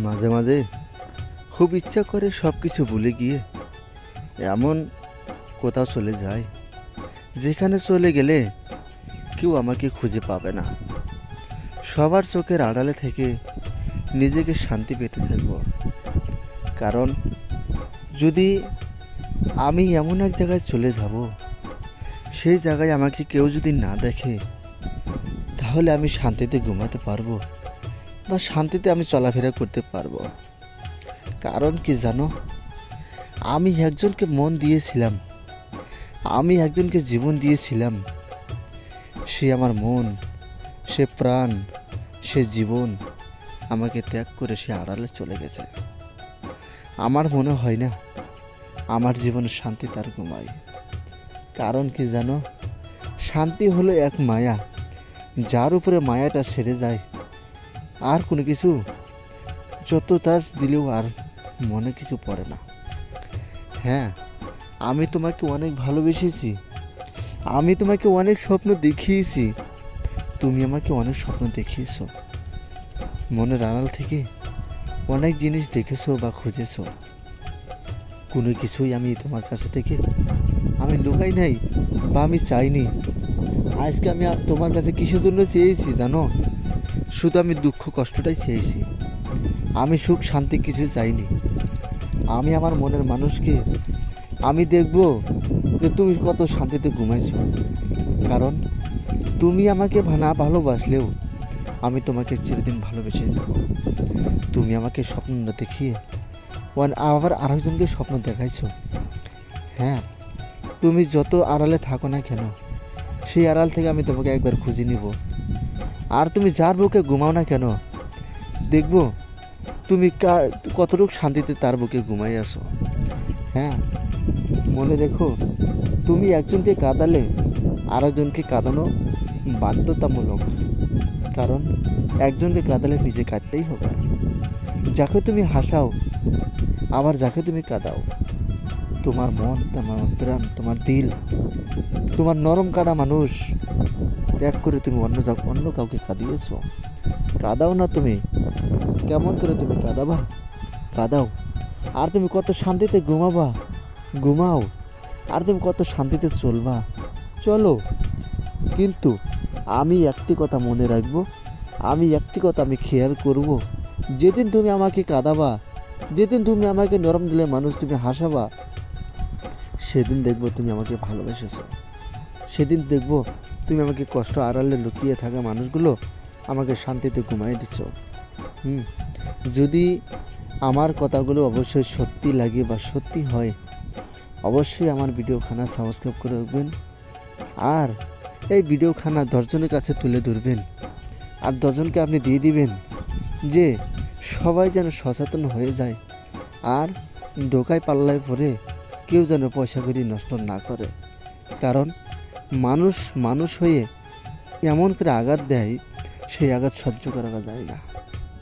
মাঝে মাঝে খুব ইচ্ছা করে সব কিছু ভুলে গিয়ে এমন কোথাও চলে যায় যেখানে চলে গেলে কেউ আমাকে খুঁজে পাবে না। সবার চোখের আড়ালে থেকে নিজেকে শান্তি পেতে থাকবো। কারণ যদি আমি এমন এক জায়গায় চলে যাব, সেই জায়গায় আমাকে কেউ যদি না দেখে, তাহলে আমি শান্তিতে ঘুমাতে পারবো বা শান্তিতে আমি চলাফেরা করতে পারবো। কারণ কি জানো, আমি একজনকে মন দিয়েছিলাম, আমি একজনকে জীবন দিয়েছিলাম। সে আমার মন, সে প্রাণ, সে জীবন আমাকে ত্যাগ করে সে আড়ালে চলে গেছে। আমার মনে হয় না আমার জীবনে শান্তি তার ঘুমায়। কারণ কি জানো, শান্তি হলো এক মায়া, যার উপরে মায়াটা ছেড়ে যায় আর কোনো কিছু যত তার দিলেও আর মনে কিছু পড়ে না। হ্যাঁ, আমি তোমাকে অনেক ভালোবেসেছি, আমি তোমাকে অনেক স্বপ্ন দেখিয়েছি, তুমি আমাকে অনেক স্বপ্ন দেখিয়েছো, মনের আড়াল থেকে অনেক জিনিস দেখেছো বা খুঁজেছো। কোনো কিছুই আমি তোমার কাছে থেকে আমি লুকাই নাই বা আমি চাইনি। আজকে আমি তোমার কাছে কিসের জন্য চেয়েছি জানো? শুধু আমি দুঃখ কষ্টটাই চেয়েছি, আমি সুখ শান্তি কিছু চাইনি। আমি আমার মনের মানুষকে আমি দেখব যে তুমি কত শান্তিতে ঘুমাইছো। কারণ তুমি আমাকে না ভালোবাসলেও আমি তোমাকে চিরদিন ভালোবেসে যাব। তুমি আমাকে স্বপ্ন দেখিয়ে আবার আরেকজনকে স্বপ্ন দেখাইছো। হ্যাঁ, তুমি যত আড়ালে থাকো না কেন, সেই আড়াল থেকে আমি তোমাকে একবার খুঁজে নিব। আর তুমি যার বুকে ঘুমাও না কেন, দেখব তুমি কতটুকু শান্তিতে তার বুকে ঘুমাই আসো। হ্যাঁ, মনে রেখো, তুমি একজনকে কাঁদালে আরেকজনকে কাঁদানো বাধ্যতামূলক। কারণ একজনকে কাঁদালে নিজে কাঁদতেই হবে। যাকে তুমি হাসাও আবার যাকে তুমি কাঁদাও, তোমার মন, তোমার প্রাণ, তোমার দিল, তোমার নরম কাঁদা মানুষ ত্যাগ করে তুমি অন্য কাউকে কাঁদিয়েছো। কাঁদাও না তুমি, কেমন করে তুমি কাঁদাবা? কাঁদাও। আর তুমি কত শান্তিতে ঘুমাবা, ঘুমাও। আর তুমি কত শান্তিতে চলবা, চলো। কিন্তু আমি একটি কথা মনে রাখবো, আমি একটি কথা আমি খেয়াল করব, যেদিন তুমি আমাকে কাঁদাবা, যেদিন তুমি আমাকে নরম দিলে মানুষ তুমি হাসাবা, সেদিন দেখবো তুমি আমাকে ভালোবেসেছো। সেদিন দেখবো তুমি আমাকে কষ্ট আড়ালে লুকিয়ে থাকা মানুষগুলো আমাকে শান্তিতে ঘুমাই দিচ্ছ। যদি আমার কথাগুলো অবশ্যই সত্যি লাগে বা সত্যি হয়, অবশ্যই আমার ভিডিওখানা সাবস্ক্রাইব করে রাখবেন। আর এই ভিডিওখানা 10 জনের কাছে তুলে ধরবেন, আর 10 জনকে আপনি দিয়ে দিবেন, যে সবাই যেন সচেতন হয়ে যায় আর ধোকায় পাল্লায় পড়ে কেউ যেন পয়সা কড়ি নষ্ট না করে। কারণ মানুষ হয়ে এমন করে আঘাত দেয়, সেই আঘাত সহ্য করা যায় না।